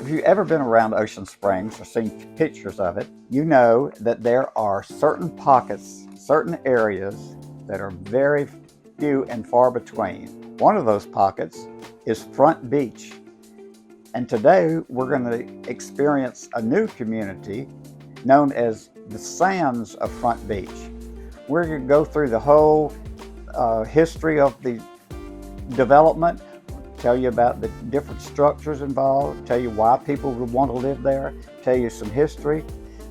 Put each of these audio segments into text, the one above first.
If you've ever been around Ocean Springs or seen pictures of it, you know that there are certain pockets, certain areas that are very few and far between. One of those pockets is Front Beach. And today we're going to experience a new community known as the Sands of Front Beach. We're going to go through the whole history of the development, tell you about the different structures involved, tell you why people would want to live there, tell you some history.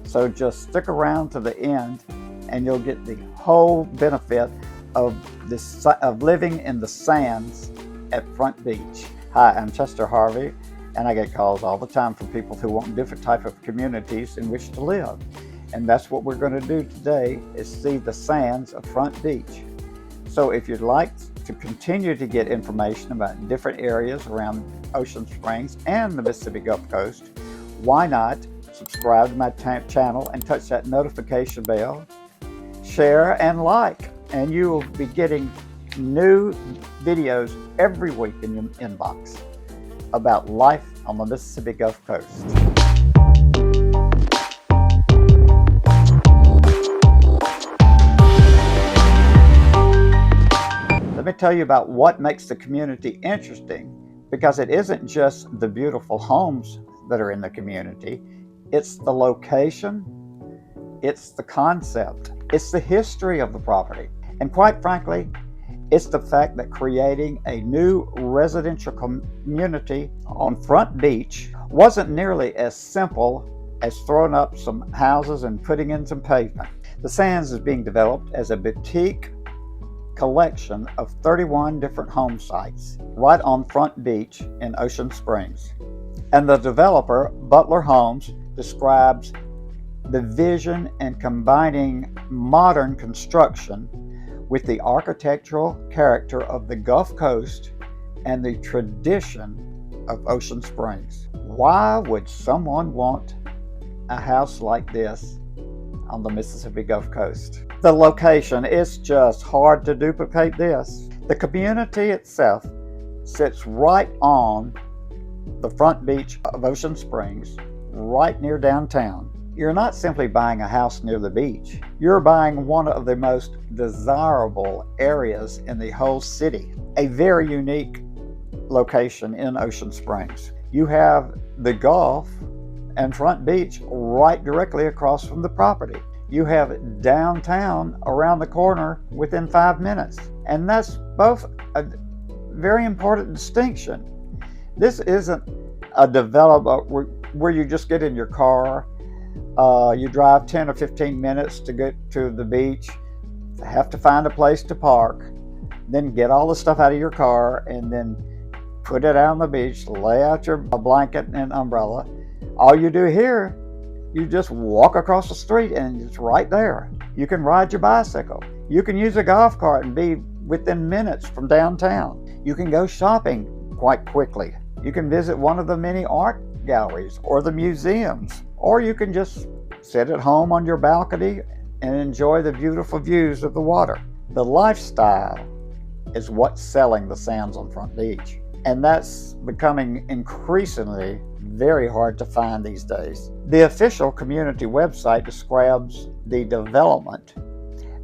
So just stick around to the end and you'll get the whole benefit of living in the sands at Front Beach. Hi, I'm Chester Harvey, and I get calls all the time from people who want different type of communities in which to live. And that's what we're going to do today, is see the sands of Front Beach. So if you'd like to continue to get information about different areas around Ocean Springs and the Mississippi Gulf Coast, why not subscribe to my channel and touch that notification bell, share and like, and you will be getting new videos every week in your inbox about life on the Mississippi Gulf Coast. Let me tell you about what makes the community interesting, because it isn't just the beautiful homes that are in the community. It's the location, it's the concept, it's the history of the property, and quite frankly, it's the fact that creating a new residential community on Front Beach wasn't nearly as simple as throwing up some houses and putting in some pavement. The Sands is being developed as a boutique collection of 31 different home sites right on Front Beach in Ocean Springs. And the developer, Butler Homes, describes the vision in combining modern construction with the architectural character of the Gulf Coast and the tradition of Ocean Springs. Why would someone want a house like this on the Mississippi Gulf Coast? The location, it's just hard to duplicate this. The community itself sits right on the Front Beach of Ocean Springs, right near downtown. You're not simply buying a house near the beach. You're buying one of the most desirable areas in the whole city. A very unique location in Ocean Springs. You have the Gulf and Front Beach right directly across from the property. You have downtown around the corner within 5 minutes. And that's both a very important distinction. This isn't a development where you just get in your car, you drive 10 or 15 minutes to get to the beach, have to find a place to park, then get all the stuff out of your car and then put it out on the beach, lay out your blanket and umbrella. All you do here, you just walk across the street and it's right there. You can ride your bicycle. You can use a golf cart and be within minutes from downtown. You can go shopping quite quickly. You can visit one of the many art galleries or the museums, or you can just sit at home on your balcony and enjoy the beautiful views of the water. The lifestyle is what's selling the sands on Front Beach, and that's becoming increasingly very hard to find these days. The official community website describes the development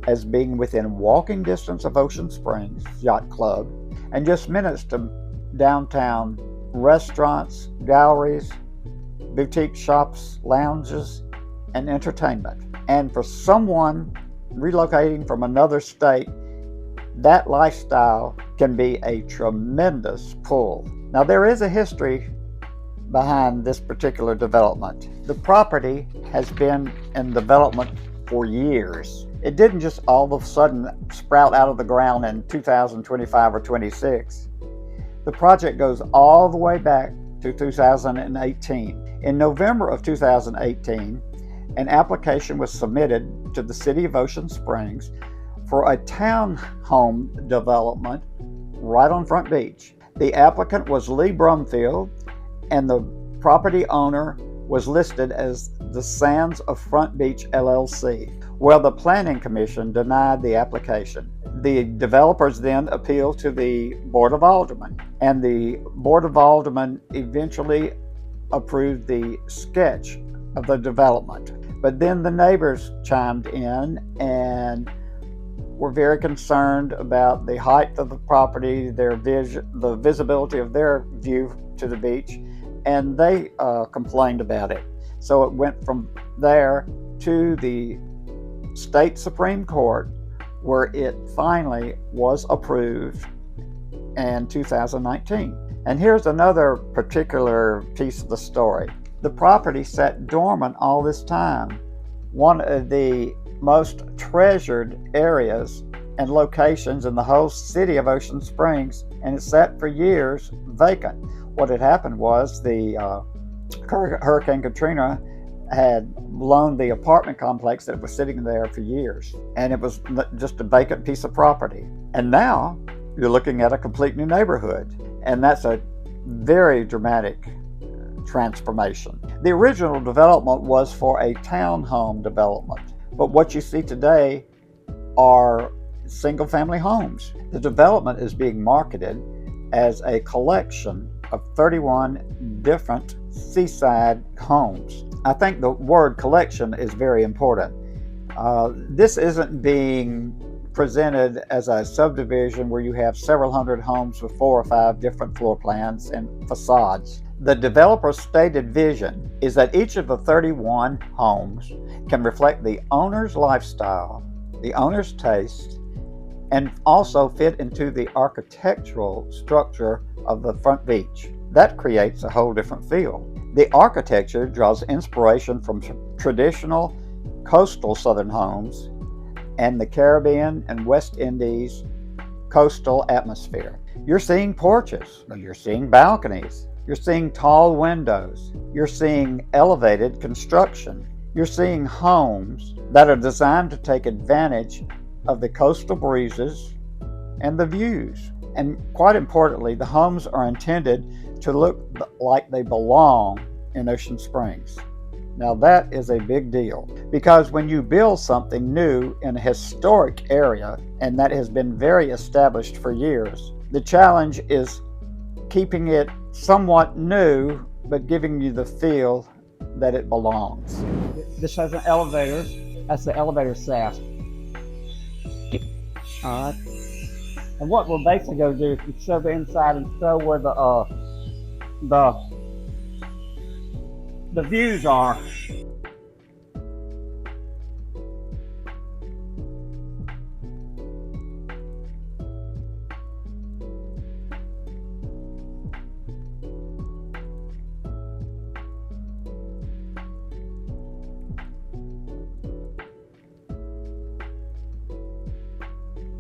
as being within walking distance of Ocean Springs Yacht Club and just minutes to downtown restaurants, galleries, boutique shops, lounges, and entertainment. And for someone relocating from another state, that lifestyle can be a tremendous pull. Now, there is a history behind this particular development. The property has been in development for years. It didn't just all of a sudden sprout out of the ground in 2025 or 26. The project goes all the way back to 2018. In November of 2018, an application was submitted to the City of Ocean Springs for a townhome development right on Front Beach. The applicant was Lee Brumfield, and the property owner was listed as the Sands of Front Beach LLC. Well, the Planning Commission denied the application. The developers then appealed to the Board of Aldermen, and the Board of Aldermen eventually approved the sketch of the development. But then the neighbors chimed in and were very concerned about the height of the property, the visibility of their view to the beach, and they complained about it. So it went from there to the state Supreme Court, where it finally was approved in 2019. And here's another particular piece of the story. The property sat dormant all this time. One of the most treasured areas and locations in the whole city of Ocean Springs, and it sat for years vacant. What had happened was the Hurricane Katrina had blown the apartment complex that was sitting there for years, and it was just a vacant piece of property. And now you're looking at a complete new neighborhood, and that's a very dramatic transformation. The original development was for a townhome development, but what you see today are single-family homes. The development is being marketed as a collection of 31 different seaside homes. I think the word collection is very important. This isn't being presented as a subdivision where you have several hundred homes with 4 or 5 different floor plans and facades. The developer's stated vision is that each of the 31 homes can reflect the owner's lifestyle, the owner's taste, and also fit into the architectural structure of the front beach. That creates a whole different feel. The architecture draws inspiration from traditional coastal southern homes and the Caribbean and West Indies coastal atmosphere. You're seeing porches, you're seeing balconies, you're seeing tall windows, you're seeing elevated construction, you're seeing homes that are designed to take advantage of the coastal breezes and the views. And quite importantly, the homes are intended to look like they belong in Ocean Springs. Now that is a big deal, because when you build something new in a historic area, and that has been very established for years, the challenge is keeping it somewhat new, but giving you the feel that it belongs. This has an elevator. That's the elevator shaft. All right. And what we're basically going to do is show the inside and show where the views are.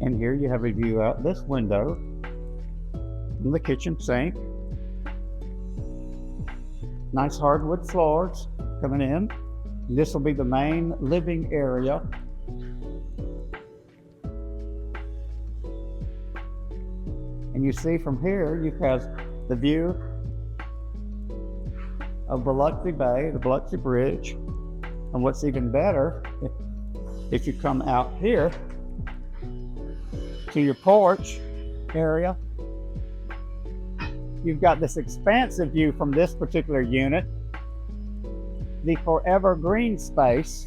And here you have a view out this window in the kitchen sink. Nice hardwood floors coming in. This will be the main living area. And you see from here, you have the view of Biloxi Bay, the Biloxi Bridge. And what's even better, if you come out here to your porch area, you've got this expansive view from this particular unit, the forever green space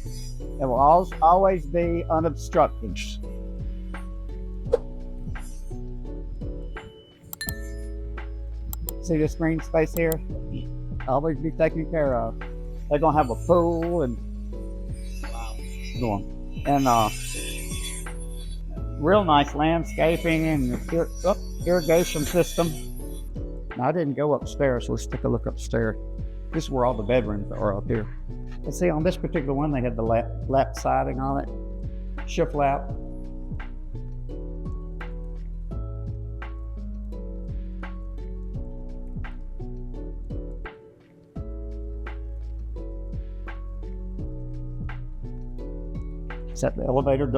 that will always be unobstructed. See this green space here? Always be taken care of. They're gonna have a pool and real nice landscaping and irrigation system. Now, I didn't go upstairs, so let's take a look upstairs. This is where all the bedrooms are up here. And see, on this particular one, they had the lap siding on it, shiplap. Is that the elevator?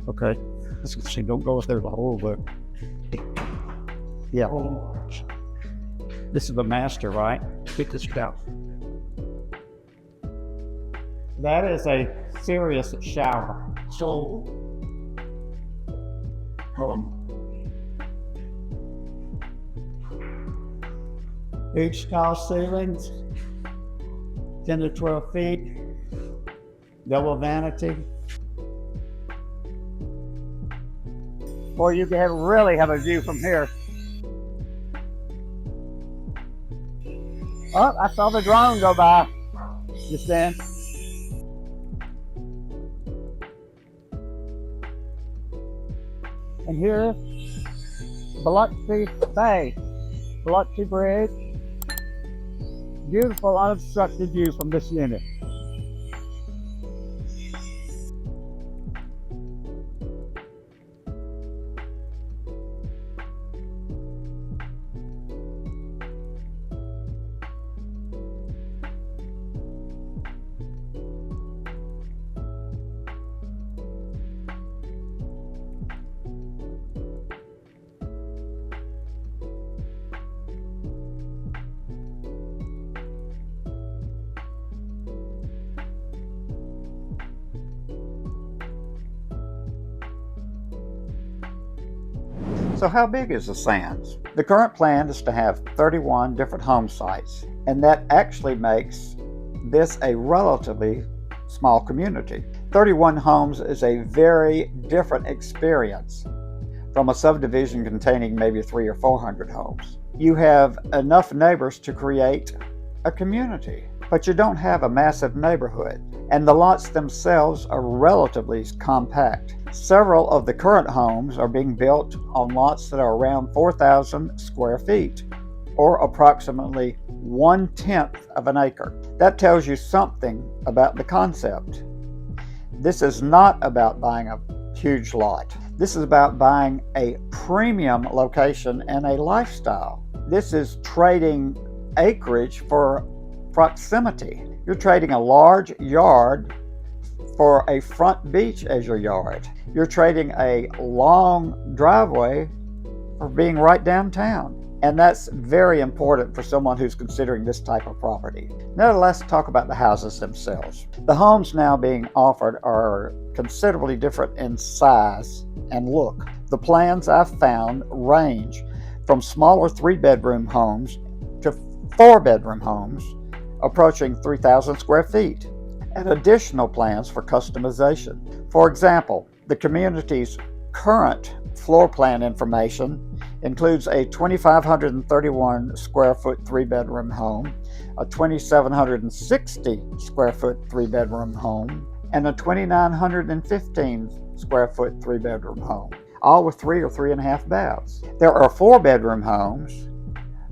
Okay. Let's see, don't go if there's a hole there. Yeah. This is the master, right? Get this out. That is a serious shower. So, huge tall ceilings. 10 to 12 feet, double vanity. Or you can really have a view from here. Oh, I saw the drone go by just then. And here, Biloxi Bay, Biloxi Bridge. Beautiful unobstructed view from this unit. So how big is the Sands? The current plan is to have 31 different home sites, and that actually makes this a relatively small community. 31 homes is a very different experience from a subdivision containing maybe 300 or 400 homes. You have enough neighbors to create a community, but you don't have a massive neighborhood, and the lots themselves are relatively compact. Several of the current homes are being built on lots that are around 4,000 square feet, or approximately 1/10 of an acre. That tells you something about the concept. This is not about buying a huge lot. This is about buying a premium location and a lifestyle. This is trading acreage for proximity. You're trading a large yard for a front beach as your yard. You're trading a long driveway for being right downtown. And that's very important for someone who's considering this type of property. Now let's talk about the houses themselves. The homes now being offered are considerably different in size and look. The plans I've found range from smaller 3-bedroom homes to 4-bedroom homes approaching 3,000 square feet, and additional plans for customization. For example, the community's current floor plan information includes a 2,531 square foot 3-bedroom home, a 2,760 square foot 3-bedroom home, and a 2,915 square foot 3-bedroom home, all with 3 or 3.5 baths. There are 4-bedroom homes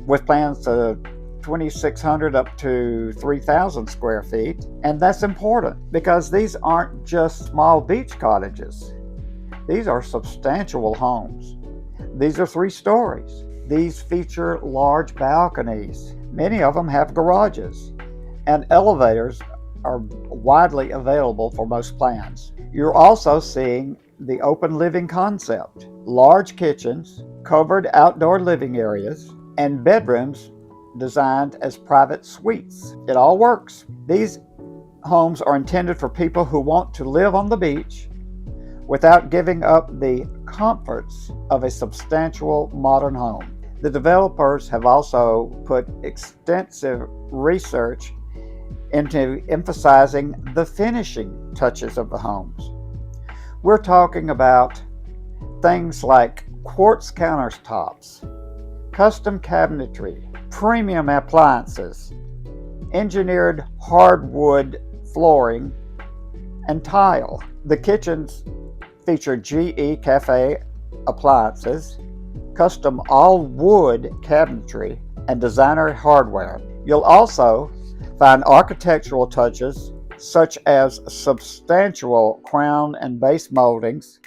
with plans to 2,600 up to 3,000 square feet. And that's important because these aren't just small beach cottages. These are substantial homes. These are 3 stories. These feature large balconies. Many of them have garages, and elevators are widely available for most plans. You're also seeing the open living concept. Large kitchens, covered outdoor living areas, and bedrooms designed as private suites. It all works. These homes are intended for people who want to live on the beach without giving up the comforts of a substantial modern home. The developers have also put extensive research into emphasizing the finishing touches of the homes. We're talking about things like quartz countertops, custom cabinetry, premium appliances, engineered hardwood flooring, and tile. The kitchens feature GE Cafe appliances, custom all-wood cabinetry, and designer hardware. You'll also find architectural touches such as substantial crown and base moldings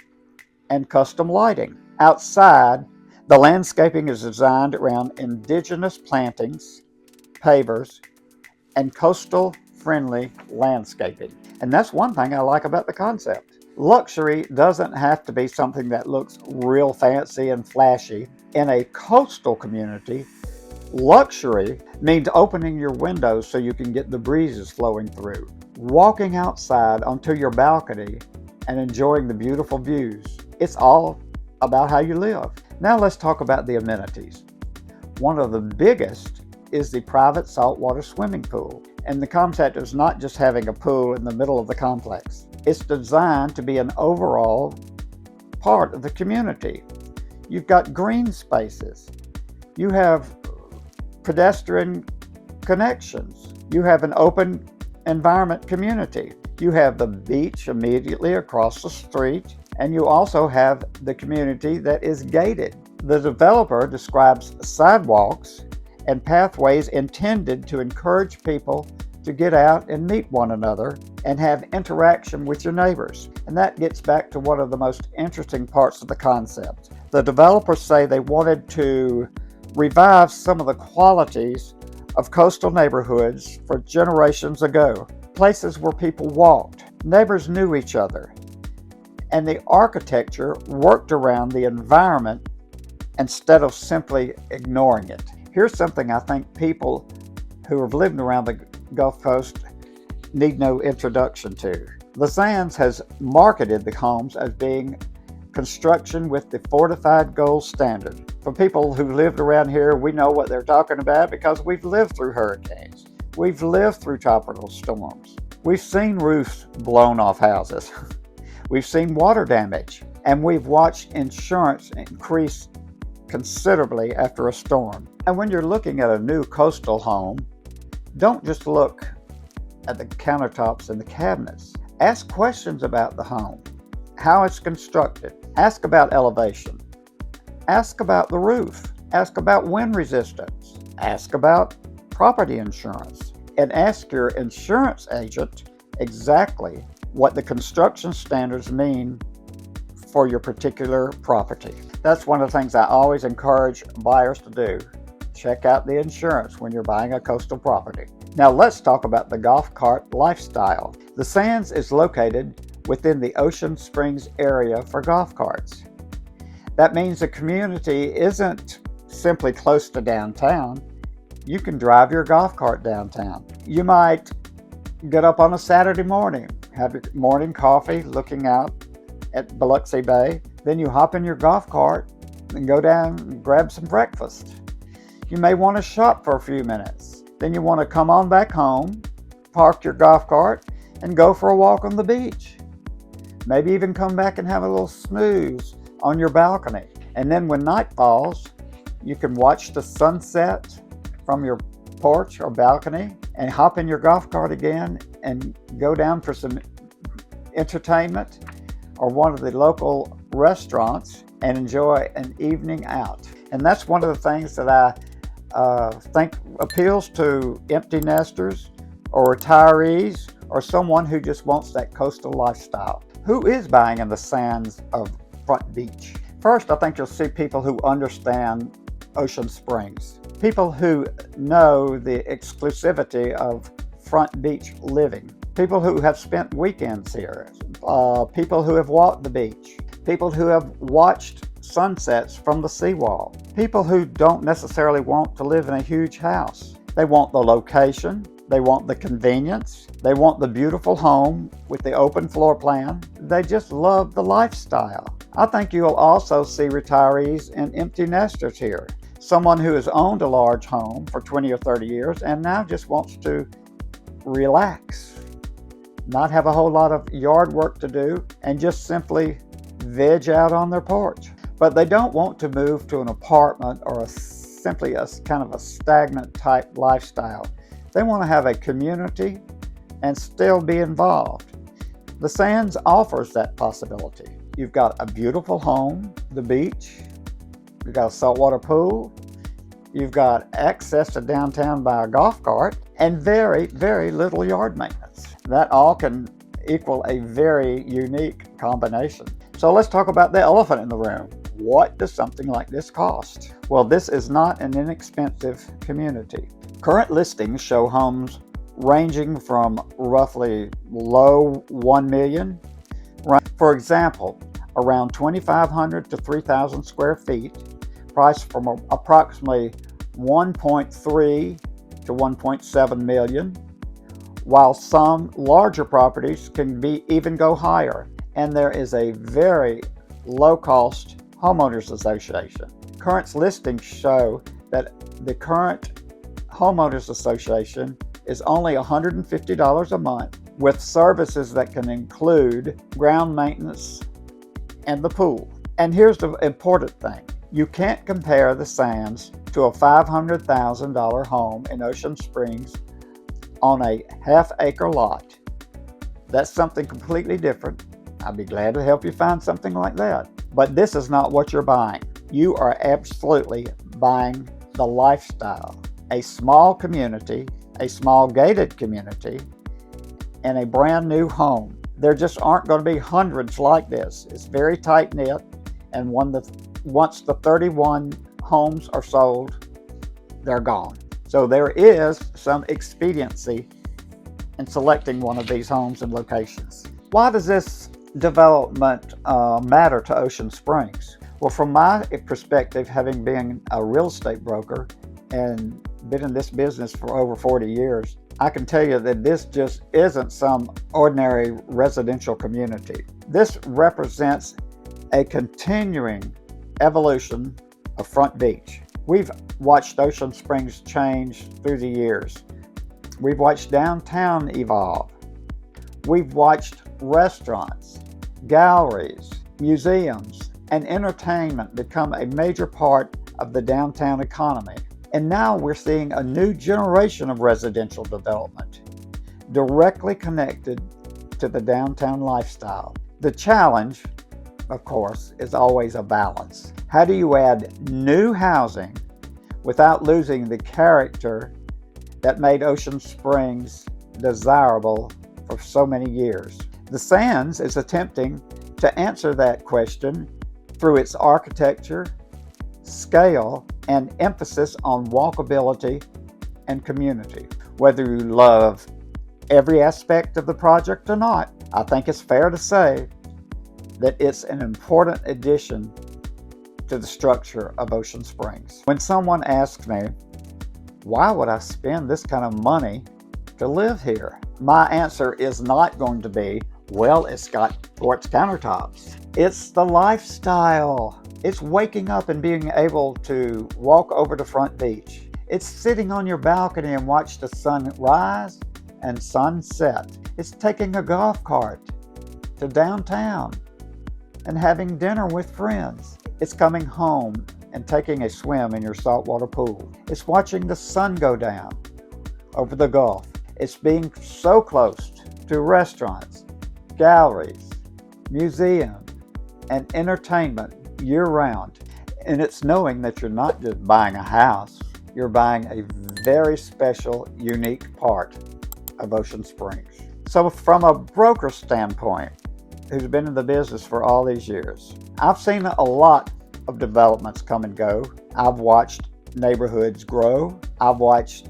and custom lighting. Outside, the landscaping is designed around indigenous plantings, pavers, and coastal-friendly landscaping. And that's one thing I like about the concept. Luxury doesn't have to be something that looks real fancy and flashy. In a coastal community, luxury means opening your windows so you can get the breezes flowing through, walking outside onto your balcony and enjoying the beautiful views. It's all about how you live. Now let's talk about the amenities. One of the biggest is the private saltwater swimming pool. And the concept is not just having a pool in the middle of the complex. It's designed to be an overall part of the community. You've got green spaces. You have pedestrian connections. You have an open environment community. You have the beach immediately across the street, and you also have the community that is gated. The developer describes sidewalks and pathways intended to encourage people to get out and meet one another and have interaction with your neighbors. And that gets back to one of the most interesting parts of the concept. The developers say they wanted to revive some of the qualities of coastal neighborhoods for generations ago. Places where people walked, neighbors knew each other, and the architecture worked around the environment instead of simply ignoring it. Here's something I think people who have lived around the Gulf Coast need no introduction to. The Sands has marketed the homes as being construction with the Fortified gold standard. For people who lived around here, we know what they're talking about because we've lived through hurricanes. We've lived through tropical storms. We've seen roofs blown off houses. We've seen water damage, and we've watched insurance increase considerably after a storm. And when you're looking at a new coastal home, don't just look at the countertops and the cabinets. Ask questions about the home, how it's constructed. Ask about elevation. Ask about the roof. Ask about wind resistance. Ask about property insurance. And ask your insurance agent exactly what the construction standards mean for your particular property. That's one of the things I always encourage buyers to do. Check out the insurance when you're buying a coastal property. Now let's talk about the golf cart lifestyle. The Sands is located within the Ocean Springs area for golf carts. That means the community isn't simply close to downtown. You can drive your golf cart downtown. You might get up on a Saturday morning, have your morning coffee looking out at Biloxi Bay. Then you hop in your golf cart and go down and grab some breakfast. You may want to shop for a few minutes. Then you want to come on back home, park your golf cart, and go for a walk on the beach. Maybe even come back and have a little snooze on your balcony. And then when night falls, you can watch the sunset from your porch or balcony and hop in your golf cart again and go down for some entertainment or one of the local restaurants and enjoy an evening out. And that's one of the things that I think appeals to empty nesters or retirees or someone who just wants that coastal lifestyle. Who is buying in the Sands of Front Beach? First, I think you'll see people who understand Ocean Springs, people who know the exclusivity of Front Beach living, people who have spent weekends here, people who have walked the beach, people who have watched sunsets from the seawall, people who don't necessarily want to live in a huge house. They want the location, they want the convenience, they want the beautiful home with the open floor plan. They just love the lifestyle. I think you'll also see retirees and empty nesters here. Someone who has owned a large home for 20 or 30 years and now just wants to relax, not have a whole lot of yard work to do, and just simply veg out on their porch. But they don't want to move to an apartment or simply a kind of a stagnant type lifestyle. They want to have a community and still be involved. The Sands offers that possibility. You've got a beautiful home, the beach, you've got a saltwater pool, you've got access to downtown by a golf cart, and very, very little yard maintenance. That all can equal a very unique combination. So let's talk about the elephant in the room. What does something like this cost? Well, this is not an inexpensive community. Current listings show homes ranging from roughly low $1 million. For example, around 2,500 to 3,000 square feet, priced from approximately 1.3 to 1.7 million, while some larger properties can even go higher. And there is a very low-cost homeowners association. Current listings show that the current homeowners association is only $150 a month with services that can include ground maintenance and the pool. And here's the important thing. You can't compare the Sands to a $500,000 home in Ocean Springs on a half-acre lot. That's something completely different. I'd be glad to help you find something like that. But this is not what you're buying. You are absolutely buying the lifestyle. A small community, a small gated community, and a brand new home. There just aren't going to be hundreds like this. It's very tight-knit, and once the 31 homes are sold, they're gone. So there is some expediency in selecting one of these homes and locations. Why does this development matter to Ocean Springs? Well, from my perspective, having been a real estate broker and been in this business for over 40 years, I can tell you that this just isn't some ordinary residential community. This represents a continuing evolution of Front Beach. We've watched Ocean Springs change through the years. We've watched downtown evolve. We've watched restaurants, galleries, museums, and entertainment become a major part of the downtown economy. And now we're seeing a new generation of residential development directly connected to the downtown lifestyle. The challenge, of course, is always a balance. How do you add new housing without losing the character that made Ocean Springs desirable for so many years? The Sands is attempting to answer that question through its architecture, scale, and emphasis on walkability and community. Whether you love every aspect of the project or not, I think it's fair to say that it's an important addition to the structure of Ocean Springs. When someone asks me, why would I spend this kind of money to live here? My answer is not going to be, well, it's got quartz countertops. It's the lifestyle. It's waking up and being able to walk over to Front Beach. It's sitting on your balcony and watch the sun rise and sunset. It's taking a golf cart to downtown and having dinner with friends. It's coming home and taking a swim in your saltwater pool. It's watching the sun go down over the Gulf. It's being so close to restaurants, galleries, museums, and entertainment year-round. And it's knowing that you're not just buying a house, you're buying a very special, unique part of Ocean Springs. So from a broker standpoint, who's been in the business for all these years, I've seen a lot of developments come and go. I've watched neighborhoods grow. I've watched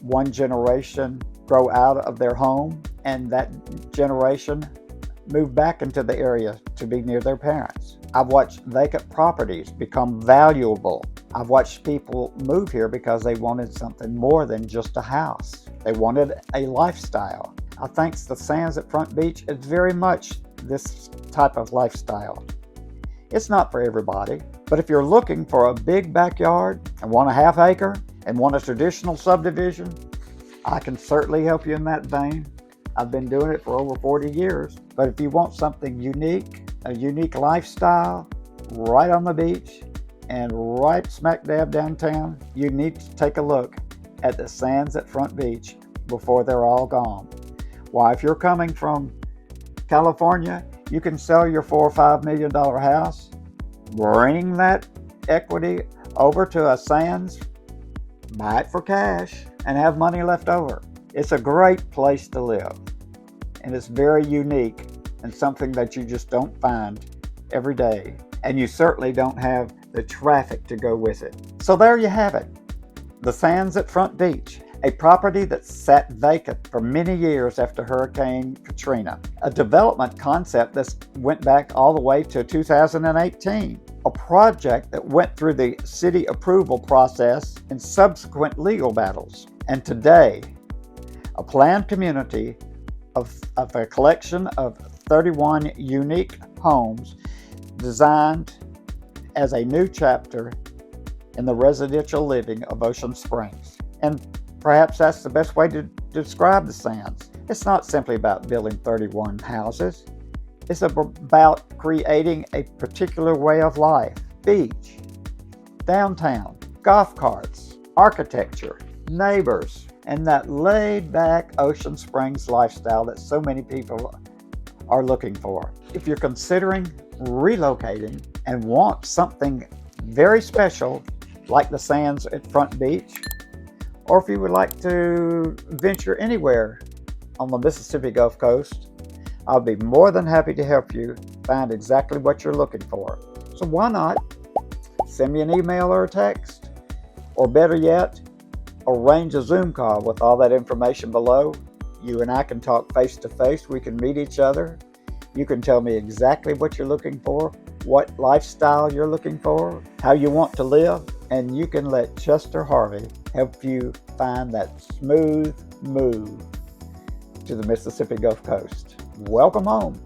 one generation grow out of their home, and that generation move back into the area to be near their parents. I've watched vacant properties become valuable. I've watched people move here because they wanted something more than just a house. They wanted a lifestyle. I think the Sands at Front Beach is very much this type of lifestyle. It's not for everybody, but if you're looking for a big backyard and want a half acre and want a traditional subdivision, I can certainly help you in that vein. I've been doing it for over 40 years. But if you want something unique, a unique lifestyle, right on the beach and right smack dab downtown, you need to take a look at the Sands at Front Beach before they're all gone. Why, if you're coming from California, you can sell your $4 or $5 million house, bring that equity over to a Sands, buy it for cash, and have money left over. It's a great place to live, and it's very unique and something that you just don't find every day, and you certainly don't have the traffic to go with it. So there you have it, the Sands at Front Beach, a property that sat vacant for many years after Hurricane Katrina, a development concept that went back all the way to 2018, a project that went through the city approval process and subsequent legal battles, and today, a planned community of a collection of 31 unique homes designed as a new chapter in the residential living of Ocean Springs. And perhaps that's the best way to describe the Sands. It's not simply about building 31 houses. It's about creating a particular way of life. Beach, downtown, golf carts, architecture, neighbors, and that laid-back Ocean Springs lifestyle that so many people are looking for. If you're considering relocating and want something very special like the Sands at Front Beach, or if you would like to venture anywhere on the Mississippi Gulf Coast, I'll be more than happy to help you find exactly what you're looking for. So why not send me an email or a text, or better yet, arrange a Zoom call with all that information below. You and I can talk face to face. We can meet each other. You can tell me exactly what you're looking for, what lifestyle you're looking for, how you want to live, and you can let Chester Harvey help you find that smooth move to the Mississippi Gulf Coast. Welcome home.